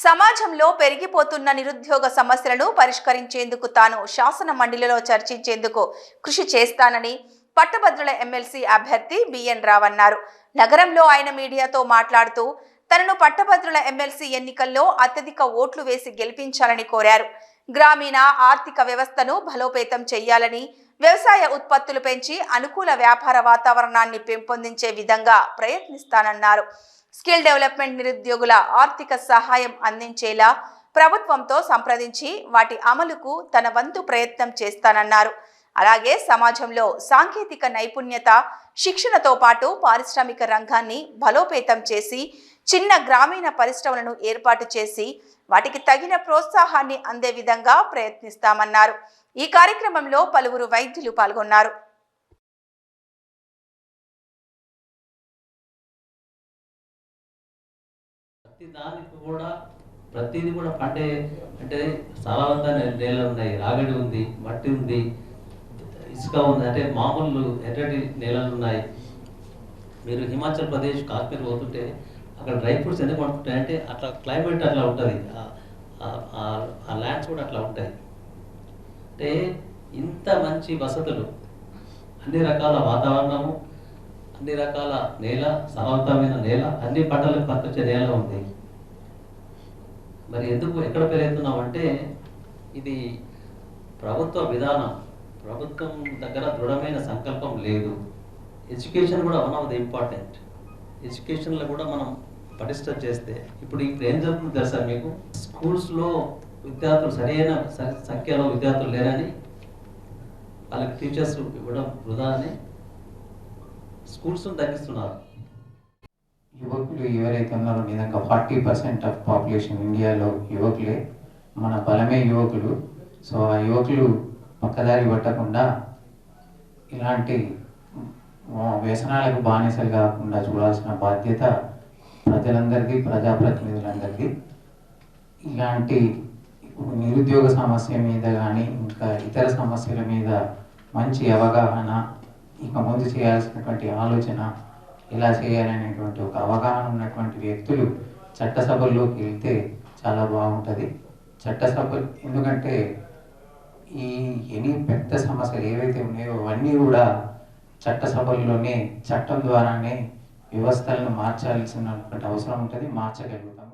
సమాజంలో పెరిగిపోతున్న నిరుద్యోగ సమస్యలను పరిష్కరించేందుకు తాను శాసన మండలిలో చర్చించేందుకు కృషి చేస్తానని పట్టభద్రుల ఎమ్మెల్సీ అభ్యర్థి బిఎన్ రావు అన్నారు. నగరంలో ఆయన మీడియాతో మాట్లాడుతూ తనను పట్టభద్రుల ఎమ్మెల్సీ ఎన్నికల్లో అత్యధిక ఓట్లు వేసి గెలిపించాలని కోరారు. గ్రామీణ ఆర్థిక వ్యవస్థను బలోపేతం చేయాలని, వ్యవసాయ ఉత్పత్తులు పెంచి అనుకూల వ్యాపార వాతావరణాన్ని పెంపొందించే విధంగా ప్రయత్నిస్తానన్నారు. స్కిల్ డెవలప్మెంట్ నిరుద్యోగుల ఆర్థిక సహాయం అందించేలా ప్రభుత్వంతో సంప్రదించి వాటి అమలుకు తన వంతు ప్రయత్నం చేస్తానన్నారు. అలాగే సమాజంలో సాంకేతిక నైపుణ్యత శిక్షణతో పాటు పారిశ్రామిక రంగాన్ని బలోపేతం చేసి చిన్న గ్రామీణ పరిశ్రమలను ఏర్పాటు చేసి వాటికి తగిన ప్రోత్సాహాన్ని అందే విధంగా ప్రయత్నిస్తామన్నారు. ఈ కార్యక్రమంలో పలువురు వైద్యులు పాల్గొన్నారు. ప్రతిదీ కూడా పండే అంటే సారవంతమైన నేల ఉన్నాయి, రాగడి ఉంది, మట్టి ఉంది, ఇసుక ఉంది, అంటే మామూలు ఎర్రటి నేలలు ఉన్నాయి. మీరు హిమాచల్ ప్రదేశ్, కాశ్మీర్ పోతుంటే అక్కడ డ్రై ఫ్రూట్స్ ఎందుకు పండుతుంటాయి అంటే అట్లా క్లైమేట్ అట్లా ఉంటుంది, ఆ ల్యాండ్స్ కూడా అట్లా ఉంటాయి. అంటే ఇంత మంచి వసతులు, అన్ని రకాల వాతావరణము, అన్ని రకాల నేల, సారవంతమైన నేల, అన్ని పంటలకు పనికొచ్చే నేల ఉంది. మరి ఎందుకు ఎక్కడ పెరుగుతున్నామంటే ఇది ప్రభుత్వ విధానం, ప్రభుత్వం దగ్గర దృఢమైన సంకల్పం లేదు. ఎడ్యుకేషన్ కూడా వన్ ఆఫ్ ది ఇంపార్టెంట్. ఎడ్యుకేషన్లో కూడా మనం పటిష్టం చేస్తే ఇప్పుడు ఏం జరుగుతుంది తెలుసా మీకు? స్కూల్స్లో విద్యార్థులు సరైన సంఖ్యలో విద్యార్థులు లేరని వాళ్ళకి టీచర్స్ ఇవ్వడం వృధా అని స్కూల్స్ తగ్గిస్తున్నారు. యువకులు ఎవరైతే ఉన్నారో నిజంగా 40% ఆఫ్ పాపులేషన్ ఇండియాలో యువకులే. మన బలమే యువకులు. సో ఆ యువకులు పక్కదారి పట్టకుండా ఇలాంటి వ్యసనాలకు బానిసలు కాకుండా చూడాల్సిన బాధ్యత ప్రజలందరికీ, ప్రజాప్రతినిధులందరికీ. ఇలాంటి నిరుద్యోగ సమస్య మీద కానీ ఇంకా ఇతర సమస్యల మీద మంచి అవగాహన, ఇక ముందు చేయాల్సినటువంటి ఆలోచన, ఎలా చేయాలనేటువంటి ఒక అవగాహన ఉన్నటువంటి వ్యక్తులు చట్టసభల్లోకి వెళ్తే చాలా బాగుంటుంది. చట్టసభలు ఎందుకంటే ఎన్ని పెద్ద సమస్యలు ఏవైతే ఉన్నాయో అవన్నీ కూడా చట్టసభల్లోనే, చట్టం ద్వారానే వ్యవస్థలను మార్చాల్సినటువంటి అవసరం ఉంటుంది, మార్చగలుగుతాం.